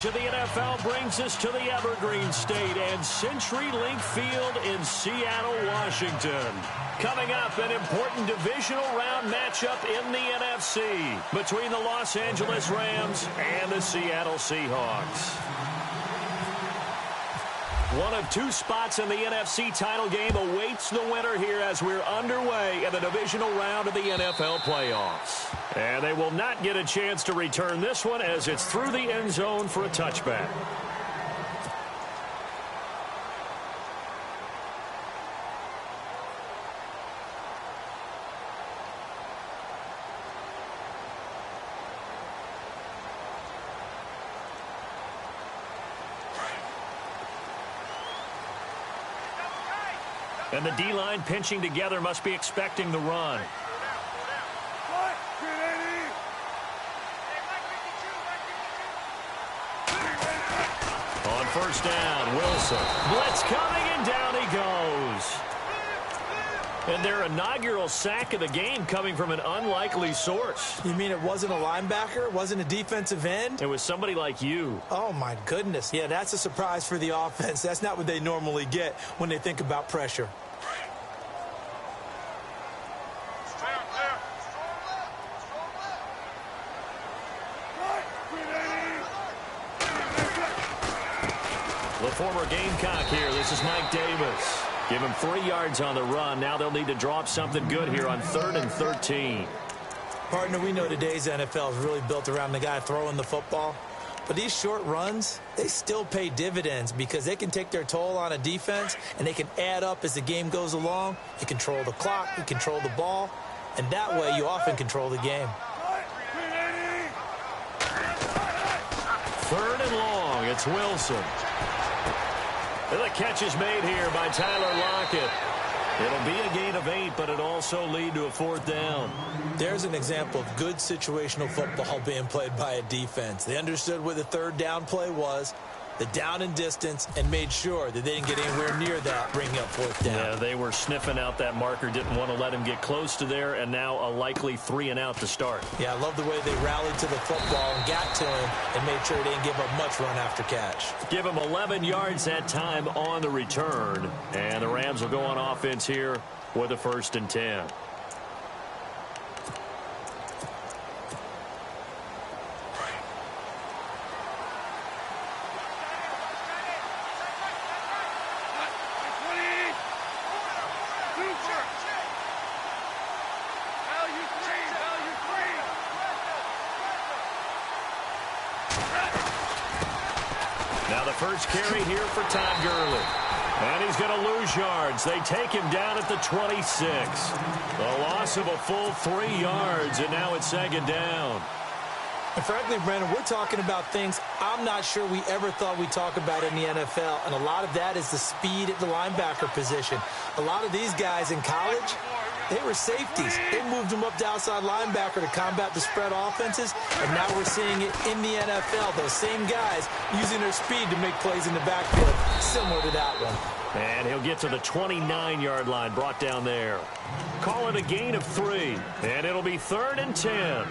To the NFL brings us to the Evergreen State and CenturyLink Field in Seattle, Washington. Coming up, an important divisional round matchup in the NFC between the Los Angeles Rams and the Seattle Seahawks. One of two spots in the NFC title game awaits the winner here as we're underway in the divisional round of the NFL playoffs. And they will not get a chance to return this one as it's through the end zone for a touchback. And the D-line pinching together must be expecting the run. On first down, Wilson. Blitz coming, and down he goes. And their inaugural sack of the game coming from an unlikely source. You mean it wasn't a linebacker? It wasn't a defensive end? It was somebody like you. Oh, my goodness. Yeah, that's a surprise for the offense. That's not what they normally get when they think about pressure. The former Gamecock here. This is Mike Davis. Give him 3 yards on the run. Now they'll need to draw up something good here on 3rd and 13. Partner, we know today's NFL is really built around the guy throwing the football. But these short runs, they still pay dividends because they can take their toll on a defense and they can add up as the game goes along. You control the clock, you control the ball, and that way you often control the game. 3rd and long. It's Wilson. And the catch is made here by Tyler Lockett. It'll be a gain of 8, but it also lead to a 4th down. There's an example of good situational football being played by a defense. They understood what the 3rd down play was, the down and distance, and made sure that they didn't get anywhere near that, bringing up 4th down. Yeah, they were sniffing out that marker, didn't want to let him get close to there, and now a likely 3 and out to start. Yeah, I love the way they rallied to the football and got to him and made sure they didn't give up much run after catch. Give him 11 yards that time on the return, and the Rams will go on offense here with a 1st and 10. Now the first carry here for Todd Gurley. And he's going to lose yards. They take him down at the 26. A loss of a full 3 yards, and now it's 2nd down. And frankly, Brandon, we're talking about things I'm not sure we ever thought we'd talk about in the NFL, and a lot of that is the speed at the linebacker position. A lot of these guys in college, they were safeties. They moved them up to outside linebacker to combat the spread offenses, and now we're seeing it in the NFL. Those same guys using their speed to make plays in the backfield, similar to that one. And he'll get to the 29-yard line, brought down there. Call it a gain of 3, and it'll be 3rd and 10.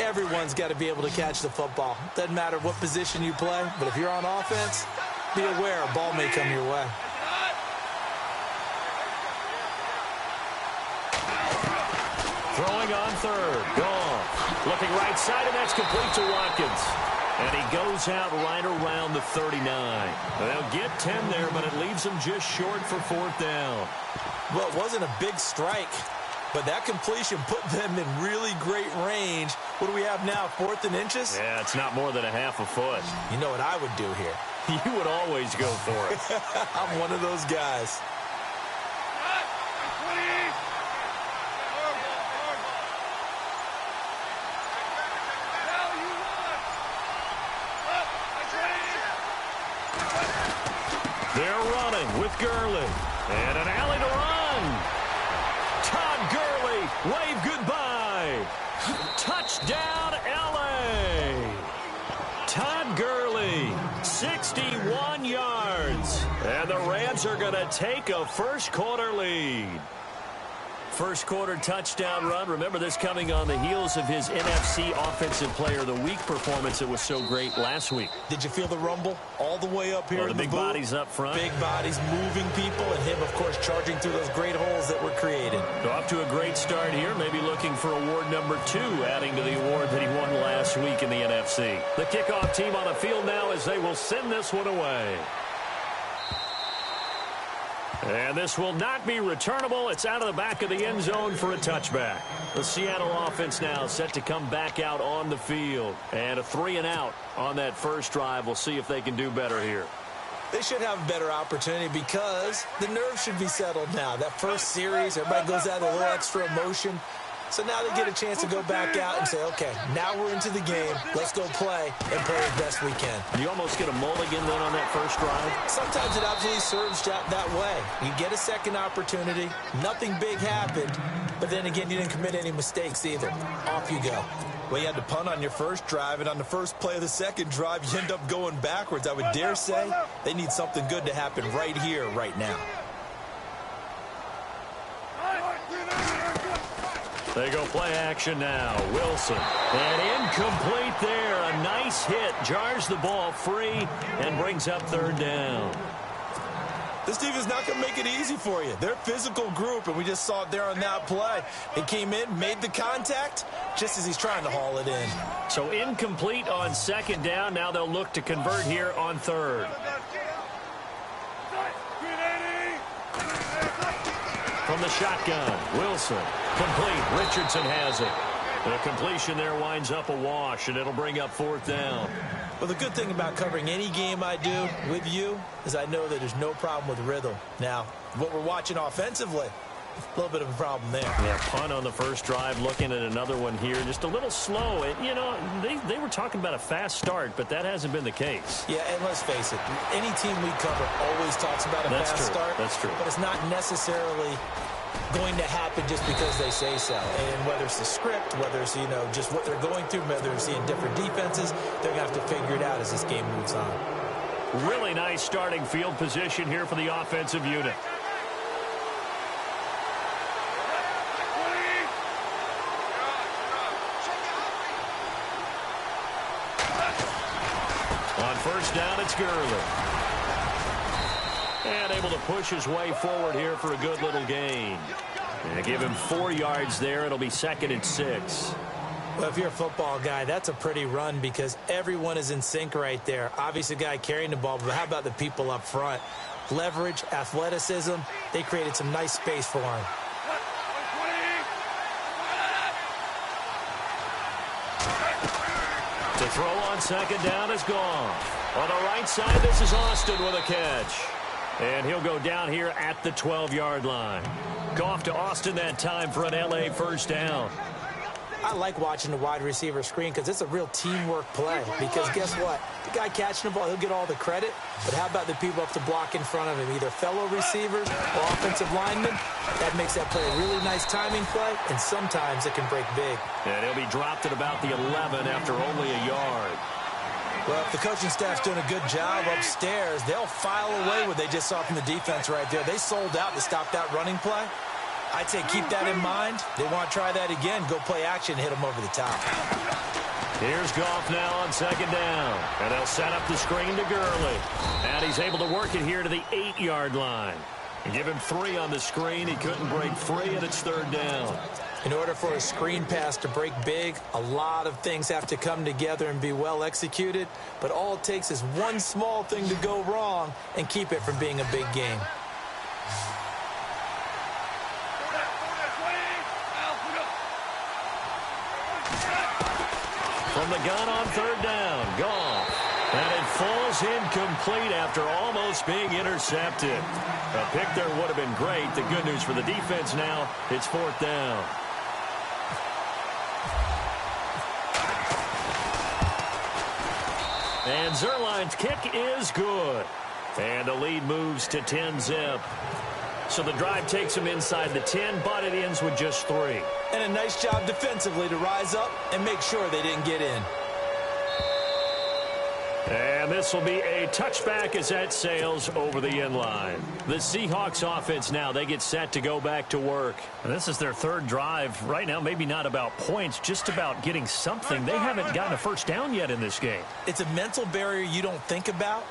Everyone's got to be able to catch the football. Doesn't matter what position you play, but if you're on offense, be aware a ball may come your way. Throwing on 3rd. Goff. Looking right side, and that's complete to Watkins. And he goes out right around the 39. They'll get 10 there, but it leaves them just short for 4th down. Well, it wasn't a big strike, but that completion put them in really great range. What do we have now, 4th and inches? Yeah, it's not more than a half a foot. You know what I would do here? You would always go for it. I'm one of those guys. They're running with Gurley. And an alley to run. Todd Gurley, wave goodbye. Touchdown, L.A. Todd Gurley, 61 yards. And the Rams are going to take a first quarter lead. First quarter touchdown run. Remember this coming on the heels of his NFC Offensive Player of the Week performance that was so great last week. Did you feel the rumble all the way up here? The big bodies up front. Big bodies moving people, and him, of course, charging through those great holes that were created. So off to a great start here. Maybe looking for award number 2, adding to the award that he won last week in the NFC. The kickoff team on the field now as they will send this one away. And this will not be returnable. It's out of the back of the end zone for a touchback. The Seattle offense now set to come back out on the field. And a 3-and-out on that first drive. We'll see if they can do better here. They should have a better opportunity because the nerves should be settled now. That first series, everybody goes out with a little extra emotion. So now they get a chance to go back out and say, okay, now we're into the game. Let's go play and play as best we can. You almost get a mulligan then on that first drive? Sometimes it absolutely serves that way. You get a second opportunity. Nothing big happened. But then again, you didn't commit any mistakes either. Off you go. Well, you had to punt on your first drive, and on the first play of the second drive, you end up going backwards. I would dare say they need something good to happen right here, right now. They go play action now. Wilson. And incomplete there. A nice hit. Jars the ball free and brings up third down. This team is not going to make it easy for you. They're a physical group, and we just saw it there on that play. He came in, made the contact, just as he's trying to haul it in. So incomplete on second down. Now they'll look to convert here on third. From the shotgun, Wilson. Complete. Richardson has it. The completion there winds up a wash, and it'll bring up fourth down. Well, the good thing about covering any game I do with you is I know that there's no problem with rhythm. Now, what we're watching offensively, a little bit of a problem there. Yeah, punt on the first drive, looking at another one here. Just a little slow. You know, they were talking about a fast start, but that hasn't been the case. Yeah, and let's face it, any team we cover always talks about a fast start. That's true. But it's not necessarily going to happen just because they say so. And whether it's the script, whether it's, just what they're going through, whether they're seeing different defenses, they're going to have to figure it out as this game moves on. Really nice starting field position here for the offensive unit. On first down, it's Gurley. And able to push his way forward here for a good little gain. And give him 4 yards there. It'll be 2nd and 6. Well, if you're a football guy, that's a pretty run because everyone is in sync right there. Obviously, the guy carrying the ball, but how about the people up front? Leverage, athleticism, they created some nice space for him. To throw on second down is gone. On the right side, this is Austin with a catch. And he'll go down here at the 12-yard line. Goff to Austin that time for an L.A. first down. I like watching the wide receiver screen because it's a real teamwork play. Because guess what? The guy catching the ball, he'll get all the credit. But how about the people up to block in front of him? Either fellow receivers or offensive linemen. That makes that play a really nice timing play. And sometimes it can break big. And he'll be dropped at about the 11 after only a yard. Well, if the coaching staff's doing a good job upstairs, they'll file away what they just saw from the defense right there. They sold out to stop that running play. I'd say keep that in mind. They want to try that again. Go play action, hit them over the top. Here's Goff now on second down. And they'll set up the screen to Gurley. And he's able to work it here to the 8-yard line. And give him 3 on the screen. He couldn't break free, and it's third down. In order for a screen pass to break big, a lot of things have to come together and be well executed. But all it takes is one small thing to go wrong and keep it from being a big game. From the gun on third down, Goff. And it falls incomplete after almost being intercepted. A pick there would have been great. The good news for the defense now, it's fourth down. And Zerline's kick is good. And the lead moves to 10-zip. So the drive takes them inside the 10, but it ends with just 3. And a nice job defensively to rise up and make sure they didn't get in. And this will be a touchback as that sails over the end line. The Seahawks offense now, they get set to go back to work. And this is their third drive. Right now, maybe not about points, just about getting something. They haven't gotten a first down yet in this game. It's a mental barrier you don't think about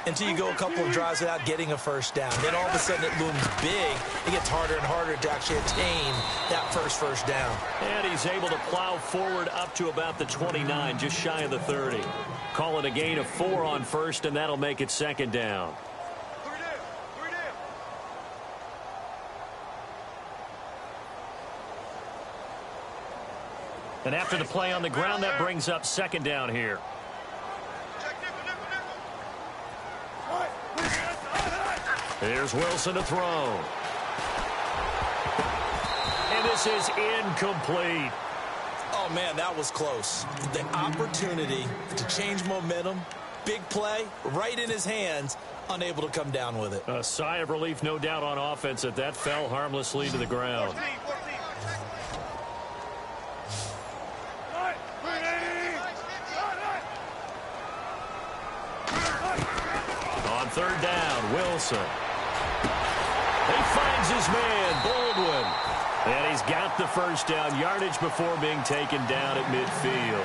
until you go a couple of drives without getting a first down. Then all of a sudden it looms big. It gets harder and harder to actually attain that first down. And he's able to plow forward up to about the 29, just shy of the 30. Call it a gain of 4 on first, and that'll make it second down. And after the play on the ground, that brings up second down here. Here's Wilson to throw. And this is incomplete. Oh, man, that was close. The opportunity to change momentum, big play, right in his hands, unable to come down with it. A sigh of relief, no doubt, on offense that that fell harmlessly to the ground. On third down, Wilson. He finds his man, Baldwin. And he's got the first down, yardage before being taken down at midfield.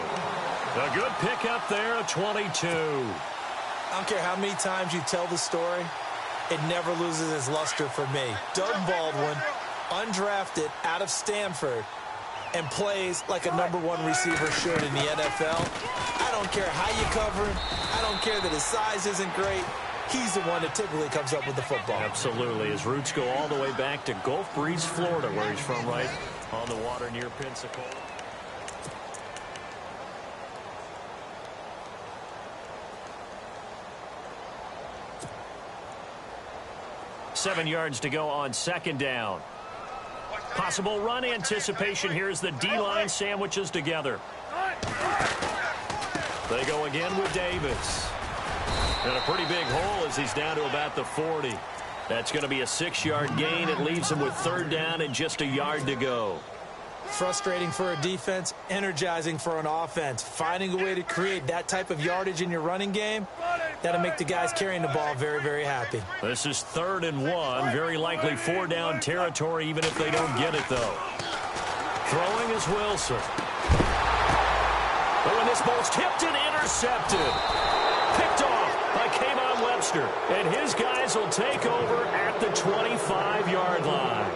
A good pickup there, a 22. I don't care how many times you tell the story, it never loses its luster for me. Doug Baldwin, undrafted out of Stanford, and plays like a #1 receiver should in the NFL. I don't care how you cover him. I don't care that his size isn't great. He's the one that typically comes up with the football. Absolutely. His roots go all the way back to Gulf Breeze, Florida, where he's from, right on the water near Pensacola. Seven yards to go on second down. Possible run anticipation here as the D-line sandwiches together. They go again with Davis. And a pretty big hole as he's down to about the 40. That's going to be a 6-yard gain. It leaves him with third down and just a yard to go. Frustrating for a defense, energizing for an offense. Finding a way to create that type of yardage in your running game, that'll make the guys carrying the ball very, very happy. This is 3rd and 1. Very likely 4-down territory, even if they don't get it, though. Throwing is Wilson. Oh, and this ball's tipped and intercepted. Picked off by Kayvon Webster. And his guys will take over at the 25-yard line.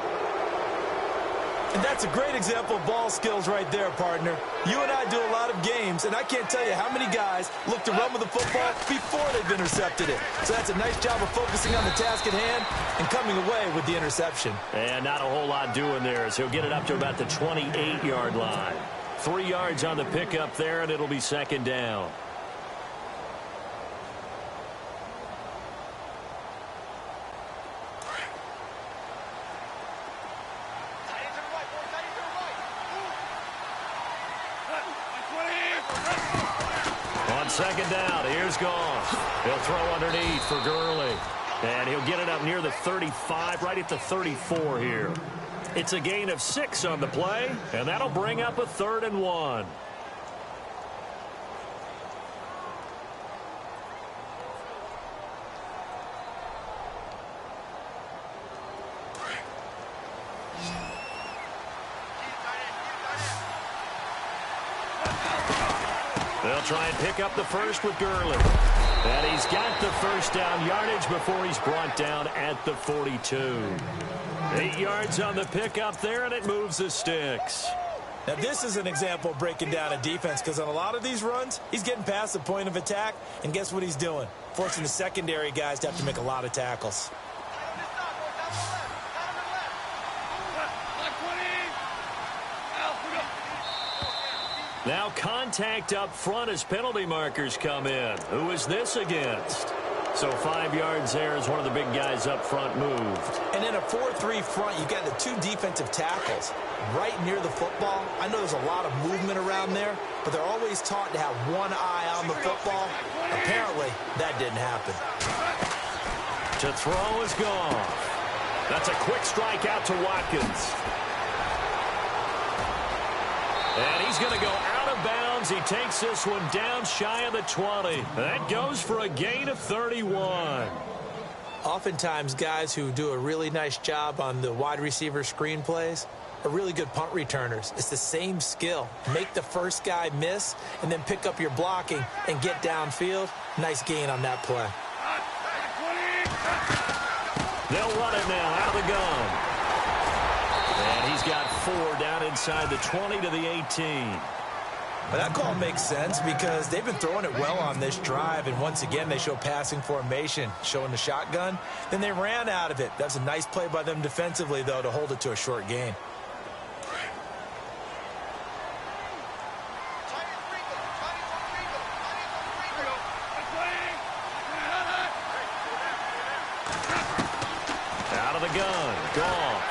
And that's a great example of ball skills right there, partner. You and I do a lot of games, and I can't tell you how many guys look to run with the football before they've intercepted it. So that's a nice job of focusing on the task at hand and coming away with the interception. And not a whole lot doing there as he'll get it up to about the 28-yard line. 3 yards on the pickup there, and it'll be second down. Second down, here's Goff. He'll throw underneath for Gurley. And he'll get it up near the 35, right at the 34 here. It's a gain of 6 on the play, and that'll bring up a 3rd and 1. They'll try and pick up the first with Gurley. And he's got the first down yardage before he's brought down at the 42. 8 yards on the pickup there, and it moves the sticks. Now, this is an example of breaking down a defense because on a lot of these runs, he's getting past the point of attack, and guess what he's doing? Forcing the secondary guys to have to make a lot of tackles. Now contact up front as penalty markers come in. Who is this against? So 5 yards there as one of the big guys up front moved. And in a 4-3 front, you've got the 2 defensive tackles right near the football. I know there's a lot of movement around there, but they're always taught to have one eye on the football. Apparently, that didn't happen. To throw is gone. That's a quick strike out to Watkins. And he's going to go out of bounds downs. He takes this one down shy of the 20. That goes for a gain of 31. Oftentimes, guys who do a really nice job on the wide receiver screen plays are really good punt returners. It's the same skill. Make the first guy miss and then pick up your blocking and get downfield. Nice gain on that play. They'll run it now out of the gun. And he's got 4 down inside the 20 to the 18. Well, that call makes sense because they've been throwing it well on this drive, and once again they show passing formation, showing the shotgun. Then they ran out of it. That's a nice play by them defensively, though, to hold it to a short gain. Out of the gun, Goff.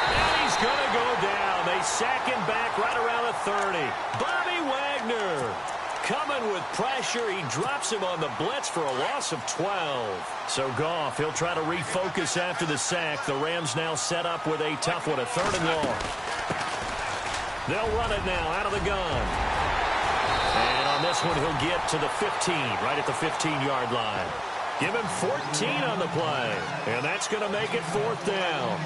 And he's going to go down. They sack him back right around the 30. Bobby Wagner coming with pressure. He drops him on the blitz for a loss of 12. So Goff, he'll try to refocus after the sack. The Rams now set up with a tough one, a 3rd and long. They'll run it now out of the gun. And on this one, he'll get to the 15, right at the 15-yard line. Give him 14 on the play, and that's going to make it 4th down.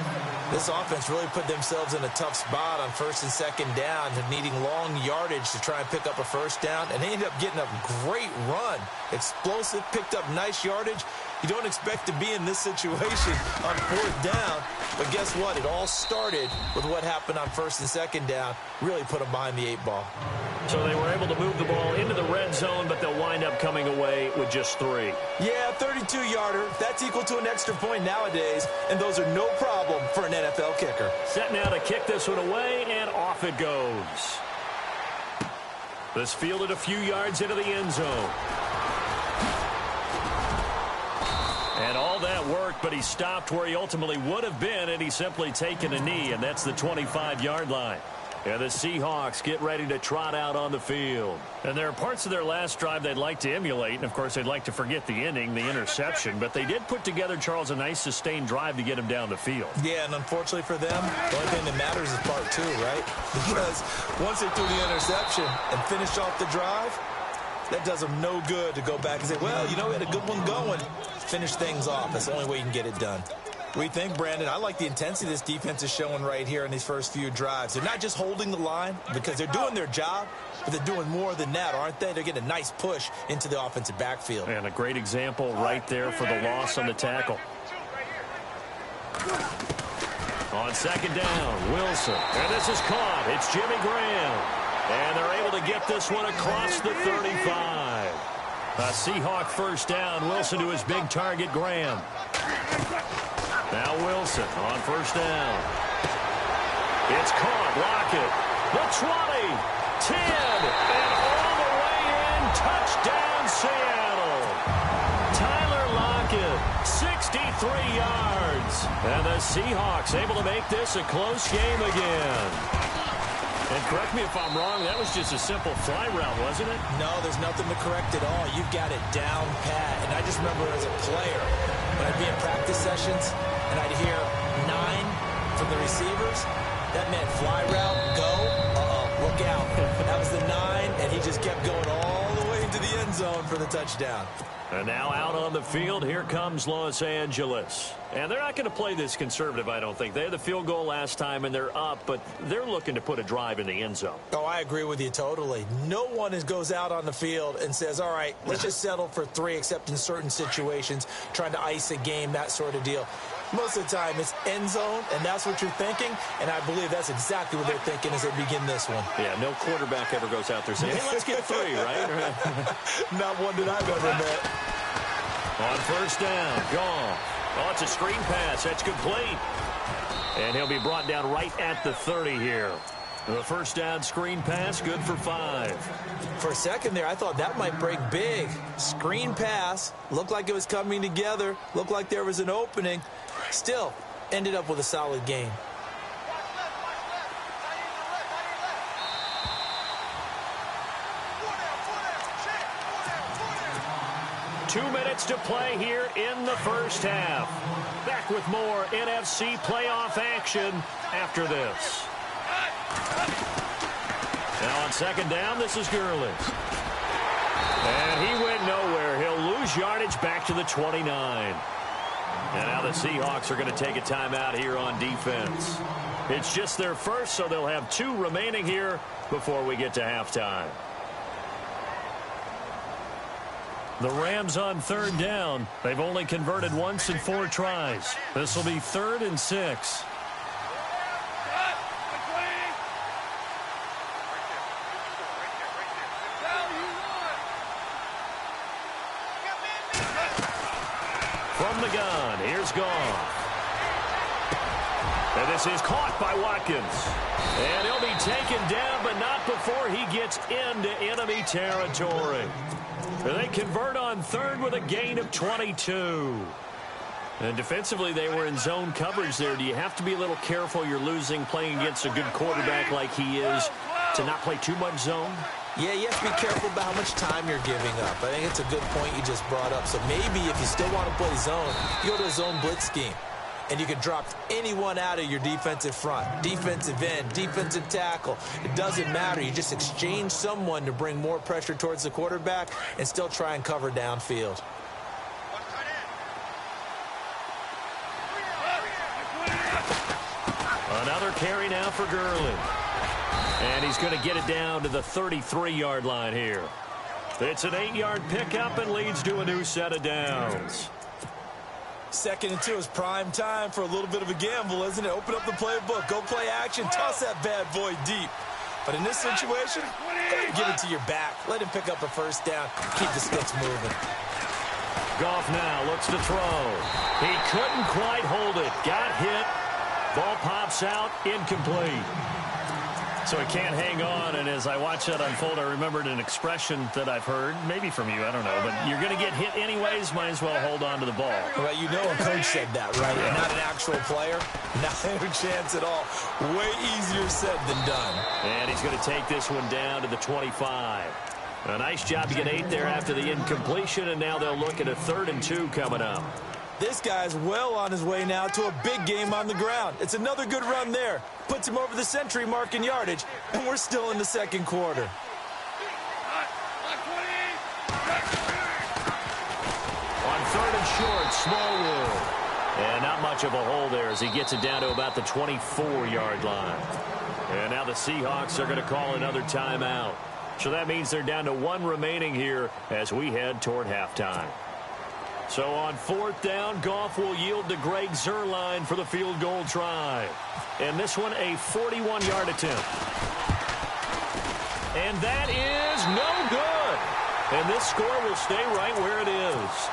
This offense really put themselves in a tough spot on 1st and 2nd down, needing long yardage to try and pick up a 1st down, and they ended up getting a great run. Explosive, picked up nice yardage. You don't expect to be in this situation on 4th down, but guess what? It all started with what happened on 1st and 2nd down. Really put them behind the 8 ball. So they were able to move the ball into the red zone, but they'll wind up coming away with just 3. Yeah, 32-yarder. That's equal to an extra point nowadays, and those are no problem for an NFL kicker. Set now to kick this one away, and off it goes. This fielded a few yards into the end zone. And all that worked, but he stopped where he ultimately would have been, and he's simply taken a knee, and that's the 25-yard line. And the Seahawks get ready to trot out on the field. And there are parts of their last drive they'd like to emulate. And, of course, they'd like to forget the inning, the interception. But they did put together, Charles, a nice sustained drive to get him down the field. Yeah, and unfortunately for them, the only thing that matters is part 2, right? Because once they threw the interception and finished off the drive, that does them no good to go back and say, well, you know, we had a good one going. Finish things off. That's the only way you can get it done. What do you think, Brandon? I like the intensity this defense is showing right here in these first few drives. They're not just holding the line because they're doing their job, but they're doing more than that, aren't they? They're getting a nice push into the offensive backfield. And a great example right there for the loss on the tackle. On 2nd down, Wilson. And this is caught. It's Jimmy Graham. And they're able to get this one across the 35. A Seahawk 1st down. Wilson to his big target, Graham. Now Wilson on 1st down. It's caught. Lockett. The 20. 10. And all the way in. Touchdown, Seattle. Tyler Lockett. 63 yards. And the Seahawks able to make this a close game again. And correct me if I'm wrong, that was just a simple fly route, wasn't it? No, there's nothing to correct at all. You've got it down pat. And I just remember as a player, when I'd be in practice sessions and I'd hear 9 from the receivers, that meant fly route, go, look out. That was the 9, and he just kept going all the way into the end zone for the touchdown. And now out on the field, here comes Los Angeles. And they're not going to play this conservative, I don't think. They had the field goal last time, and they're up, but they're looking to put a drive in the end zone. Oh, I agree with you totally. No one goes out on the field and says, all right, let's just settle for 3, except in certain situations, trying to ice a game, that sort of deal. Most of the time, it's end zone, and that's what you're thinking, and I believe that's exactly what they're thinking as they begin this one. Yeah, no quarterback ever goes out there saying, hey, let's get 3, right? Not one that I've ever met. On 1st down, Goff. Oh, it's a screen pass. That's complete. And he'll be brought down right at the 30 here. The 1st down screen pass, good for 5. For a second there, I thought that might break big. Screen pass, looked like it was coming together, looked like there was an opening. Still, ended up with a solid game. Two minutes to play here in the first half. Back with more NFC playoff action after this. Now on second down, this is Gurley. And he went nowhere. He'll lose yardage back to the 29. And now the Seahawks are going to take a timeout here on defense. It's just their first, so they'll have 2 remaining here before we get to halftime. The Rams on third down. They've only converted once in 4 tries. This will be 3rd and 6. From the gun, here's Goff. And this is caught by Watkins. And he'll be taken down, but not before he gets into enemy territory. They convert on 3rd with a gain of 22. And defensively, they were in zone coverage there. Do you have to be a little careful? You're losing, playing against a good quarterback like he is, to not play too much zone? Yeah, you have to be careful about how much time you're giving up. I think it's a good point you just brought up. So maybe if you still want to play zone, you go to a zone blitz scheme. And you can drop anyone out of your defensive front. Defensive end, defensive tackle. It doesn't matter. You just exchange someone to bring more pressure towards the quarterback and still try and cover downfield. Another carry now for Gurley. And he's going to get it down to the 33-yard line here. It's an 8-yard pickup and leads to a new set of downs. 2nd and 2 is prime time for a little bit of a gamble, isn't it? Open up the playbook, go play action, toss that bad boy deep. But in this situation, go ahead and give it to your back. Let him pick up a first down. Keep the sticks moving. Goff now looks to throw. He couldn't quite hold it. Got hit. Ball pops out. Incomplete. So he can't hang on, and as I watch that unfold, I remembered an expression that I've heard, maybe from you, I don't know, but you're going to get hit anyways, might as well hold on to the ball. Well, you know a coach said that, right? Yeah. Not an actual player. Not a chance at all. Way easier said than done. And he's going to take this one down to the 25. A nice job to get 8 there after the incompletion, and now they'll look at a 3rd and 2 coming up. This guy's well on his way now to a big game on the ground. It's another good run there. Puts him over the century mark in yardage, and we're still in the 2nd quarter. On 3rd and short, Smallwood. And not much of a hole there as he gets it down to about the 24-yard line. And now the Seahawks are going to call another timeout. So that means they're down to 1 remaining here as we head toward halftime. So on 4th down, Goff will yield to Greg Zuerlein for the field goal try. And this one, a 41-yard attempt. And that is no good. And this score will stay right where it is.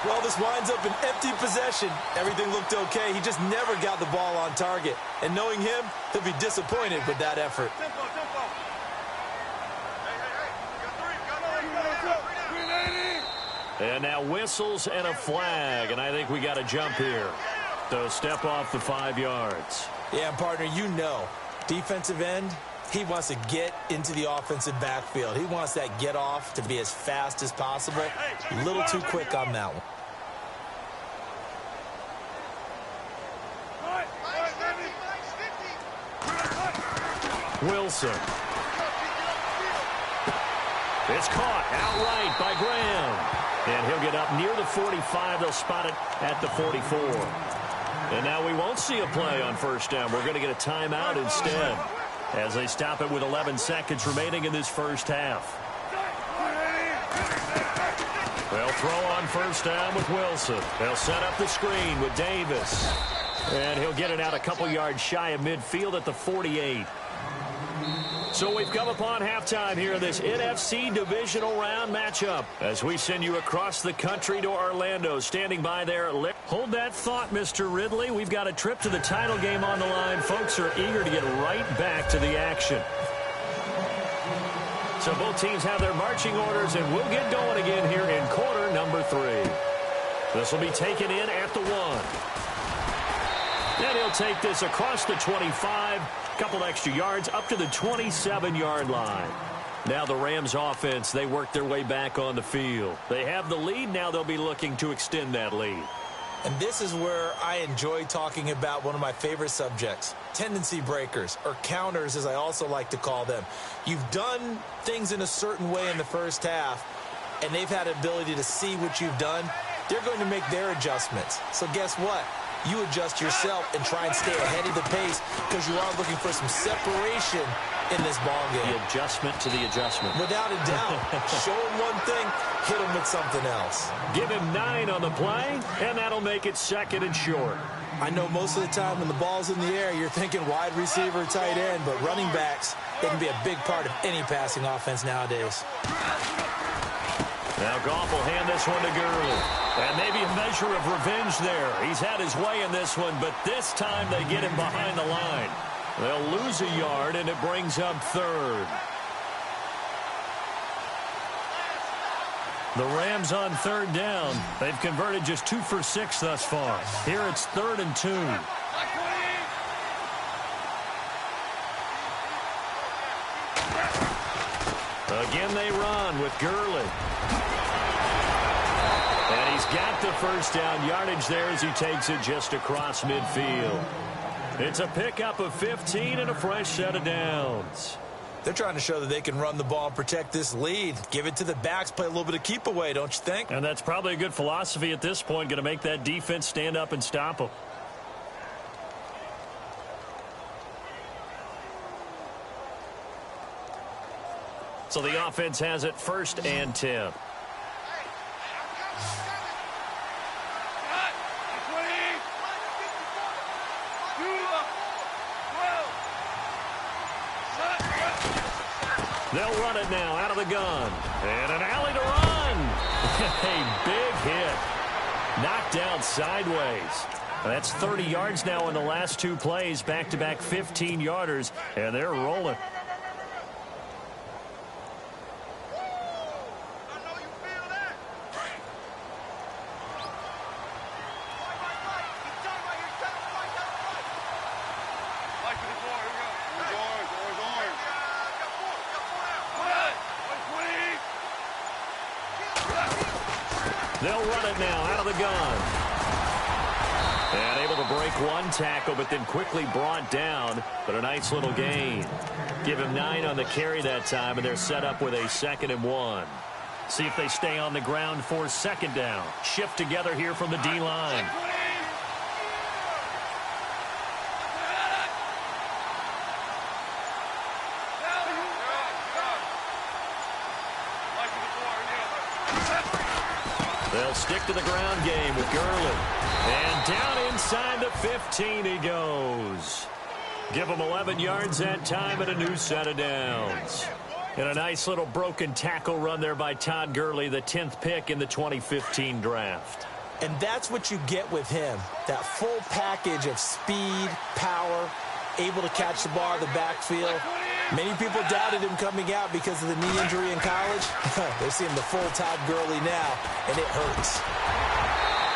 Well, this winds up an empty possession. Everything looked okay. He just never got the ball on target. And knowing him, he'll be disappointed with that effort. And now whistles and a flag, and I think we got a jump here. So step off the 5 yards. Yeah, partner, you know, defensive end, he wants to get into the offensive backfield. He wants that get off to be as fast as possible. A little too quick on that one. Wilson. It's caught outright by Graham. And he'll get up near the 45. They'll spot it at the 44. And now we won't see a play on 1st down. We're going to get a timeout instead as they stop it with 11 seconds remaining in this first half. They'll throw on 1st down with Wilson. They'll set up the screen with Davis. And he'll get it out a couple yards shy of midfield at the 48. So we've come upon halftime here in this NFC divisional round matchup as we send you across the country to Orlando. Standing by there, hold that thought, Mr. Ridley. We've got a trip to the title game on the line. Folks are eager to get right back to the action. So both teams have their marching orders, and we'll get going again here in quarter number 3. This will be taken in at the 1. And he'll take this across the 25. Couple extra yards up to the 27-yard line. Now the Rams offense, they work their way back on the field. They have the lead. Now they'll be looking to extend that lead. And this is where I enjoy talking about one of my favorite subjects, tendency breakers, or counters as I also like to call them. You've done things in a certain way in the first half, and they've had an ability to see what you've done. They're going to make their adjustments. So guess what? You adjust yourself and try and stay ahead of the pace because you are looking for some separation in this ball game. The adjustment to the adjustment. Without a doubt. Show him one thing, hit him with something else. Give him 9 on the play, and that'll make it 2nd and short. I know most of the time when the ball's in the air, you're thinking wide receiver, tight end, but running backs, they can be a big part of any passing offense nowadays. Now Goff will hand this one to Gurley. And maybe a measure of revenge there. He's had his way in this one, but this time they get him behind the line. They'll lose a yard, and it brings up 3rd. The Rams on 3rd down. They've converted just 2 for 6 thus far. Here it's 3rd and 2. Again they run with Gurley. And he's got the first down yardage there as he takes it just across midfield. It's a pickup of 15 and a fresh set of downs. They're trying to show that they can run the ball and protect this lead. Give it to the backs, play a little bit of keep away, don't you think? And that's probably a good philosophy at this point, going to make that defense stand up and stop them. So the offense has it 1st and 10. They'll run it now out of the gun. And an alley to run. A big hit. Knocked down sideways. That's 30 yards now in the last 2 plays. Back-to-back 15-yarders. And they're rolling. They'll run it now out of the gun. And able to break 1 tackle, but then quickly brought down. But a nice little gain. Give him 9 on the carry that time, and they're set up with a 2nd and 1. See if they stay on the ground for 2nd down. Shift together here from the D-line. They'll stick to the ground game with Gurley. And down inside the 15 he goes. Give him 11 yards that time and a new set of downs. And a nice little broken tackle run there by Todd Gurley, the 10th pick in the 2015 draft. And that's what you get with him, that full package of speed, power, able to catch the ball in the backfield. Many people doubted him coming out because of the knee injury in college. They're seeing the full Todd Gurley now, and it hurts.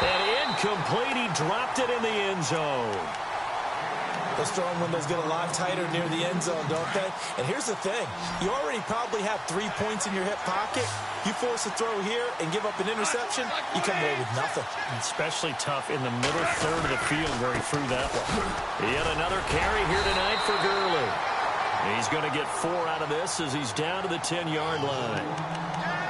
And incomplete, he dropped it in the end zone. Those throwing windows get a lot tighter near the end zone, don't they? And here's the thing. You already probably have 3 points in your hip pocket. You force a throw here and give up an interception, you come away with nothing. Especially tough in the middle third of the field where he threw that one. Yet another carry here tonight for Gurley. He's going to get 4 out of this as he's down to the 10-yard line.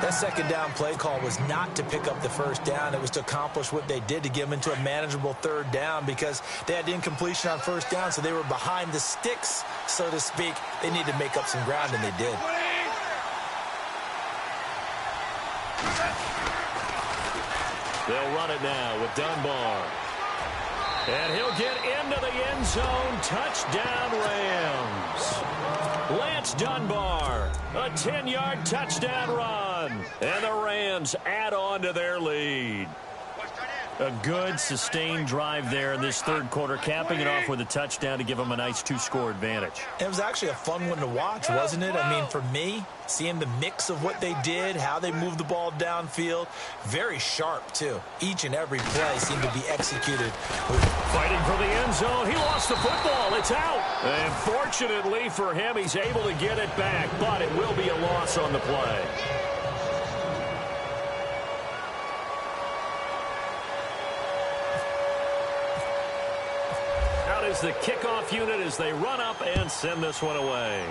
That 2nd down play call was not to pick up the 1st down. It was to accomplish what they did, to get them into a manageable 3rd down, because they had incompletion on 1st down, so they were behind the sticks, so to speak. They needed to make up some ground, and they did. They'll run it now with Dunbar. And he'll get into the end zone. Touchdown, Rams. Lance Dunbar, a 10-yard touchdown run. And the Rams add on to their lead. A good, sustained drive there in this 3rd quarter, capping it off with a touchdown to give them a nice 2-score advantage. It was actually a fun one to watch, wasn't it? I mean, for me, seeing the mix of what they did, how they moved the ball downfield, very sharp, too. Each and every play seemed to be executed. Fighting for the end zone. He lost the football. It's out. And fortunately for him, he's able to get it back, but it will be a loss on the play. is the kickoff unit as they run up and send this one away.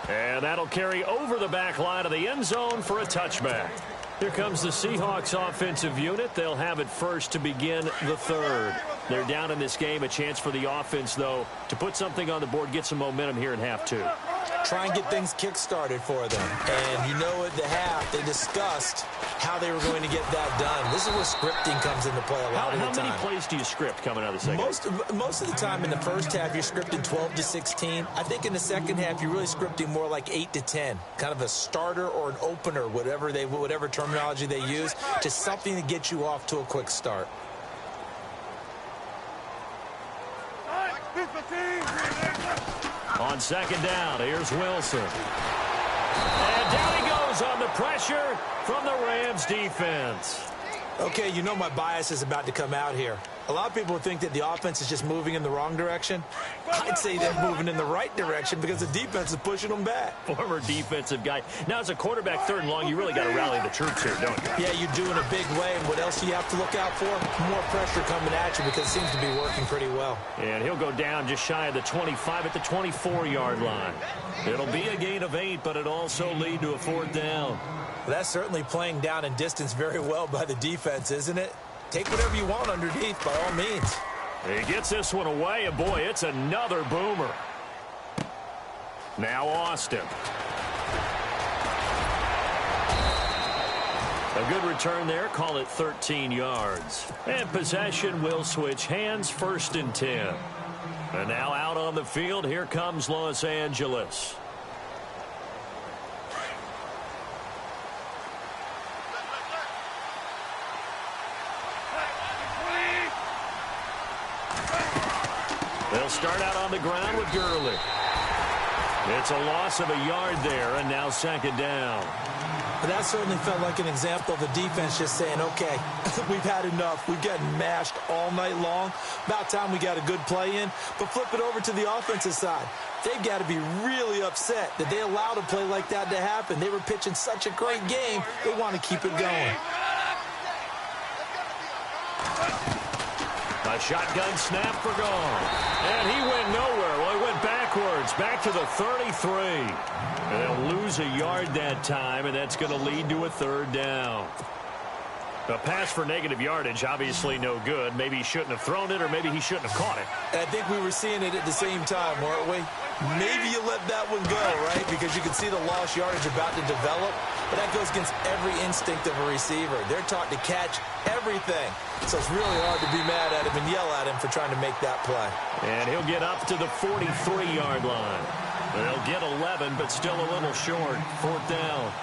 And that'll carry over the back line of the end zone for a touchback. Here comes the Seahawks offensive unit. They'll have it first to begin the third. They're down in this game. A chance for the offense, though, to put something on the board, get some momentum here in half two. Try and get things kick-started for them. And you know, at the half, they discussed how they were going to get that done. This is where scripting comes into play a lot of the time. How many plays do you script coming out of the second? Most of the time in the first half, you're scripting 12 to 16. I think in the second half, you're really scripting more like 8 to 10. Kind of a starter or an opener, whatever terminology they use, just something to get you off to a quick start. On second down, here's Wilson. And down he goes on the pressure from the Rams defense. Okay, you know my bias is about to come out here. A lot of people think that the offense is just moving in the wrong direction. I'd say they're moving in the right direction because the defense is pushing them back. Former defensive guy. Now, as a quarterback, third and long, you really got to rally the troops here, don't you? Yeah, you do in a big way. And what else do you have to look out for? More pressure coming at you because it seems to be working pretty well. And he'll go down just shy of the 25 at the 24-yard line. It'll be a gain of 8, but it'll also lead to a fourth down. Well, that's certainly playing down in distance very well by the defense, isn't it? Take whatever you want underneath, by all means. He gets this one away, and boy, it's another boomer. Now Austin. A good return there, call it 13 yards. And possession will switch hands, 1st and 10. And now out on the field, here comes Los Angeles. They'll start out on the ground with Gurley. It's a loss of a yard there, and now second down. But that certainly felt like an example of the defense just saying, okay, we've had enough. We've gotten mashed all night long. About time we got a good play in. But flip it over to the offensive side. They've got to be really upset that they allowed a play like that to happen. They were pitching such a great game, they want to keep it going. A shotgun snap for gone. And he went nowhere. Well, he went backwards, back to the 33. And they'll lose a yard that time, and that's going to lead to a third down. A pass for negative yardage, obviously no good. Maybe he shouldn't have thrown it, or maybe he shouldn't have caught it. I think we were seeing it at the same time, weren't we? Maybe you let that one go, right? Because you can see the lost yardage about to develop. But that goes against every instinct of a receiver. They're taught to catch everything. So it's really hard to be mad at him and yell at him for trying to make that play. And he'll get up to the 43-yard line. They'll get 11, but still a little short. Fourth down.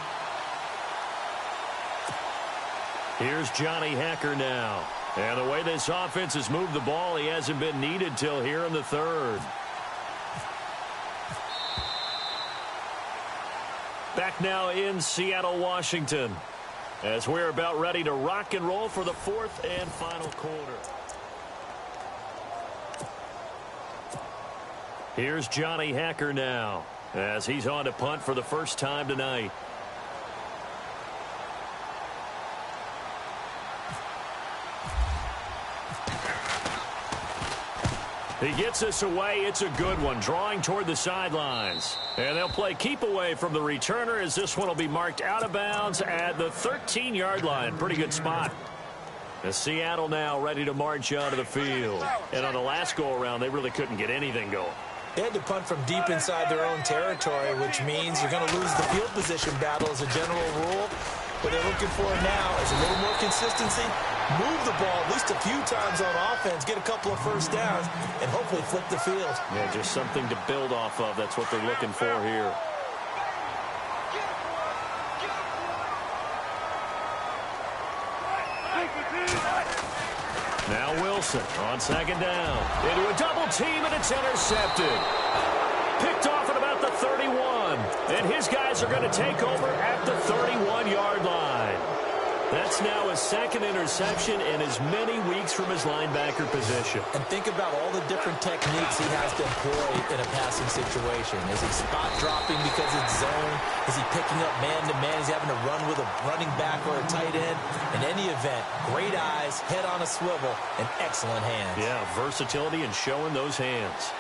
Here's Johnny Hekker now. And the way this offense has moved the ball, he hasn't been needed till here in the third. Back now in Seattle, Washington, as we're about ready to rock and roll for the fourth and final quarter. Here's Johnny Hekker now, as he's on to punt for the first time tonight. He gets this away. It's a good one, drawing toward the sidelines. And they'll play keep away from the returner as this one will be marked out of bounds at the 13-yard line. Pretty good spot. And Seattle now ready to march onto the field. And on the last go-around, they really couldn't get anything going. They had to punt from deep inside their own territory, which means you're going to lose the field position battle as a general rule. What they're looking for now is a little more consistency, move the ball at least a few times on offense, get a couple of first downs, and hopefully flip the field. Yeah, just something to build off of. That's what they're looking for here. Now Wilson on second down. Into a double team, and it's intercepted. Picked off at about the 31. And his guys are going to take over at the 31-yard line. That's now his second interception in as many weeks from his linebacker position. And think about all the different techniques he has to employ in a passing situation. Is he spot dropping because it's zone? Is he picking up man-to-man? Is he having to run with a running back or a tight end? In any event, great eyes, head on a swivel, and excellent hands. Yeah, versatility and showing those hands.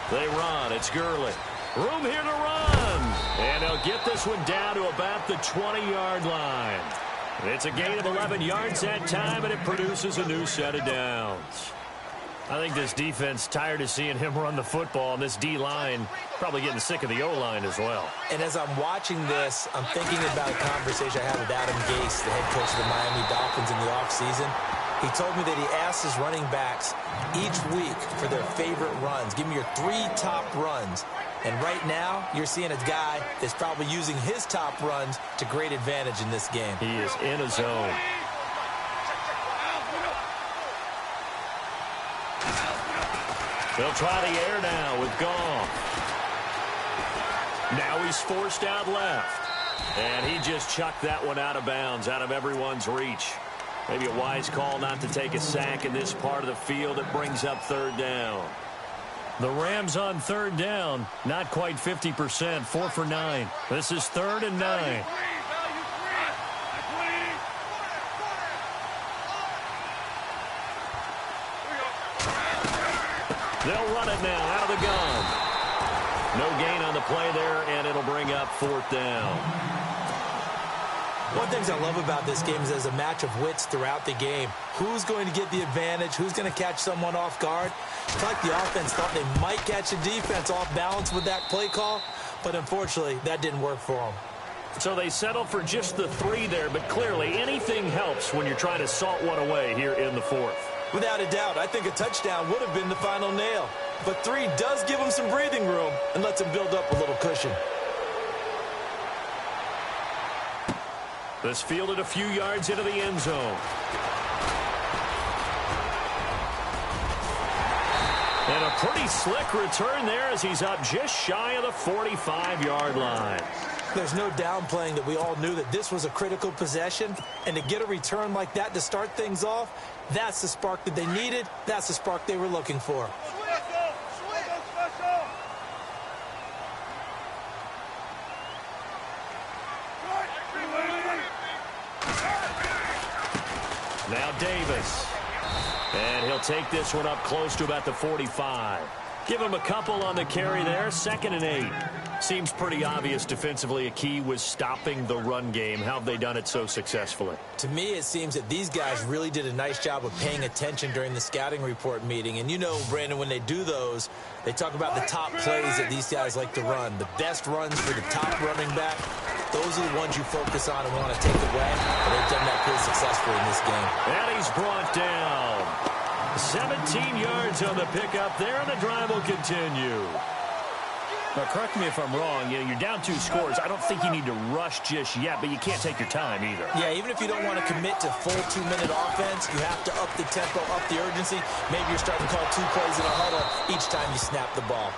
They run. It's Gurley. Room here to run. And they'll get this one down to about the 20-yard line. It's a gain of 11 yards that time, and it produces a new set of downs. I think this defense tired of seeing him run the football, and this D-line probably getting sick of the O-line as well. And as I'm watching this, I'm thinking about a conversation I had with Adam Gase, the head coach of the Miami Dolphins, in the offseason. He told me that he asked his running backs each week for their favorite runs. Give me your 3 top runs. And right now, you're seeing a guy that's probably using his top runs to great advantage in this game. He is in a zone. They'll try the air now with Goff. Now he's forced out left. And he just chucked that one out of bounds, out of everyone's reach. Maybe a wise call not to take a sack in this part of the field. It brings up third down. The Rams on third down, not quite 50%, 4 for 9. This is 3rd and 9. They'll run it now out of the gun. No gain on the play there, and it'll bring up 4th down. One of the things I love about this game is there's a match of wits throughout the game. Who's going to get the advantage? Who's going to catch someone off guard? It's like the offense thought they might catch the defense off balance with that play call, but unfortunately, that didn't work for them. So they settle for just the 3 there, but clearly anything helps when you're trying to salt one away here in the 4th. Without a doubt, I think a touchdown would have been the final nail. But 3 does give them some breathing room and lets them build up a little cushion. This fielded a few yards into the end zone. And a pretty slick return there as he's up just shy of the 45-yard line. There's no downplaying that we all knew that this was a critical possession. And to get a return like that to start things off, that's the spark that they needed. That's the spark they were looking for. Now Davis. And he'll take this one up close to about the 45. Give him a couple on the carry there. 2nd and 8. Seems pretty obvious defensively a key was stopping the run game. How have they done it so successfully? To me, it seems that these guys really did a nice job of paying attention during the scouting report meeting. And you know, Brandon, when they do those, they talk about the top plays that these guys like to run. The best runs for the top running back, those are the ones you focus on and want to take away. And they've done that pretty successfully in this game. And he's brought down. 17 yards on the pickup there, and the drive will continue. Now, correct me if I'm wrong. You know, you're down 2 scores. I don't think you need to rush just yet, but you can't take your time either. Yeah, even if you don't want to commit to full 2-minute offense, you have to up the tempo, up the urgency. Maybe you're starting to call 2 plays in a huddle each time you snap the ball.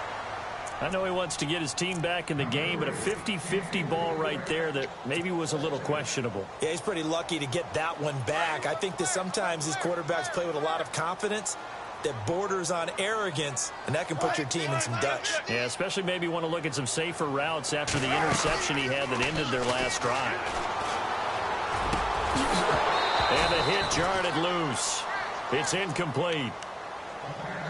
I know he wants to get his team back in the game, but a 50-50 ball right there that maybe was a little questionable. Yeah, he's pretty lucky to get that one back. I think that sometimes these quarterbacks play with a lot of confidence that borders on arrogance, and that can put your team in some Dutch. Yeah, especially maybe want to look at some safer routes after the interception he had that ended their last drive. And the hit jarred it loose. It's incomplete.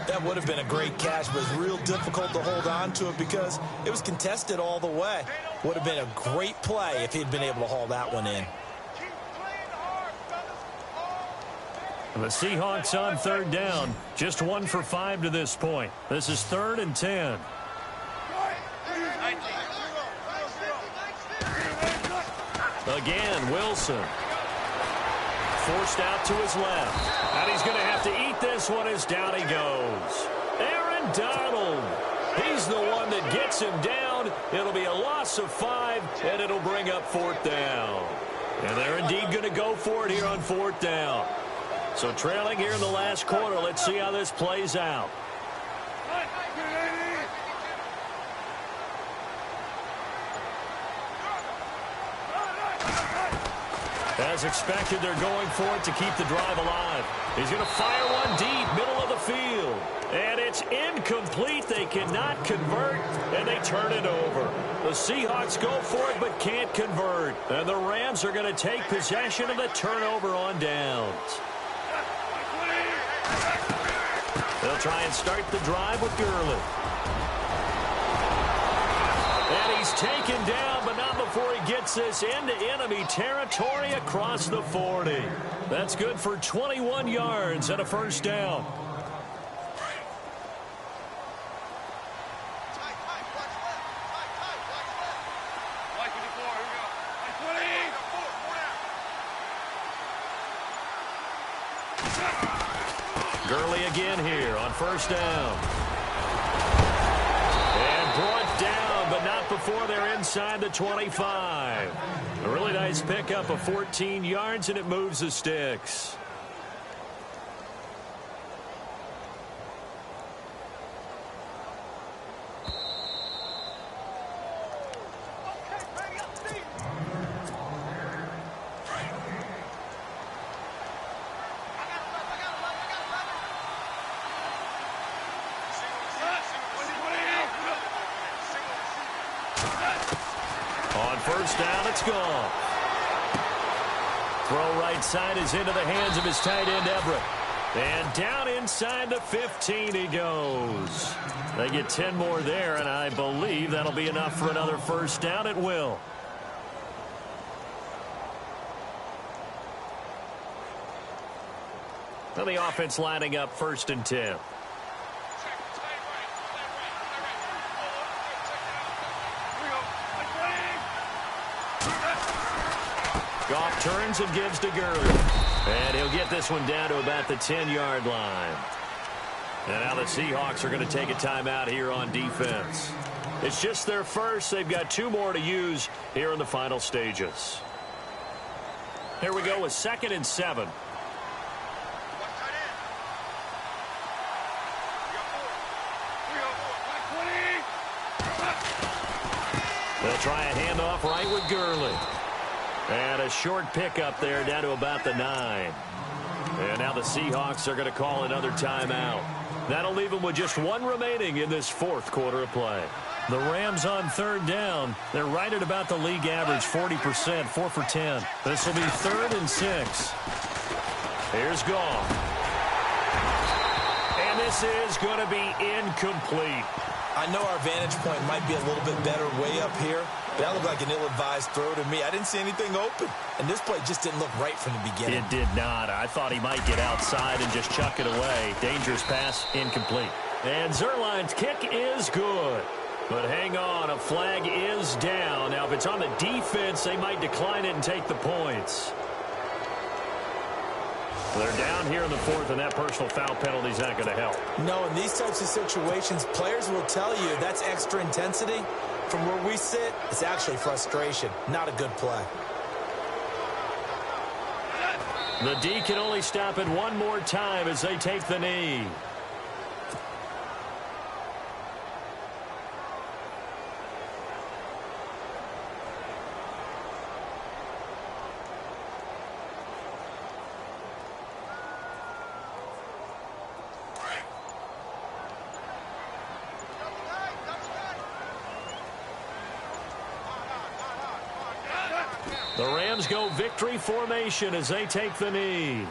That would have been a great catch, but it's real difficult to hold on to it because it was contested all the way. Would have been a great play if he'd been able to haul that one in. The Seahawks on 3rd down. Just 1 for 5 to this point. This is 3rd and 10. Again, Wilson. Forced out to his left. And he's going to have to eat this one as down he goes. Aaron Donald. He's the one that gets him down. It'll be a loss of 5, and it'll bring up 4th down. And they're indeed going to go for it here on 4th down. So trailing here in the last quarter. Let's see how this plays out. As expected, they're going for it to keep the drive alive. He's going to fire one deep, middle of the field. And it's incomplete. They cannot convert, and they turn it over. The Seahawks go for it but can't convert. And the Rams are going to take possession of the turnover on downs. They'll try and start the drive with Gurley. And he's taken down, but not before he gets this into enemy territory across the 40. That's good for 21 yards and a first down. Gurley again here on first down. And brought down, but not before they're inside the 25. A really nice pickup of 14 yards, and it moves the sticks. First down, it's gone. Throw right side is into the hands of his tight end, Everett. And down inside the 15 he goes. They get 10 more there, and I believe that'll be enough for another first down. It will. Now the offense lining up first and 10. Goff turns and gives to Gurley. And he'll get this one down to about the 10-yard line. And now the Seahawks are going to take a timeout here on defense. It's just their first. They've got 2 more to use here in the final stages. Here we go with 2nd and 7. They'll try a handoff right with Gurley. And a short pickup there down to about the 9. And now the Seahawks are going to call another timeout. That'll leave them with just 1 remaining in this 4th quarter of play. The Rams on 3rd down. They're right at about the league average, 40%, 4 for 10. This will be 3rd and 6. Here's Goff. And this is going to be incomplete. I know our vantage point might be a little bit better way up here, but that looked like an ill-advised throw to me. I didn't see anything open, and this play just didn't look right from the beginning. It did not. I thought he might get outside and just chuck it away. Dangerous pass, incomplete. And Zerline's kick is good. But hang on, a flag is down. Now, if it's on the defense, they might decline it and take the points. They're down here in the 4th, and that personal foul penalty is not going to help. No, in these types of situations, players will tell you that's extra intensity. From where we sit, it's actually frustration. Not a good play. The D can only stop it 1 more time as they take the knee. The Rams go victory formation as they take the knee.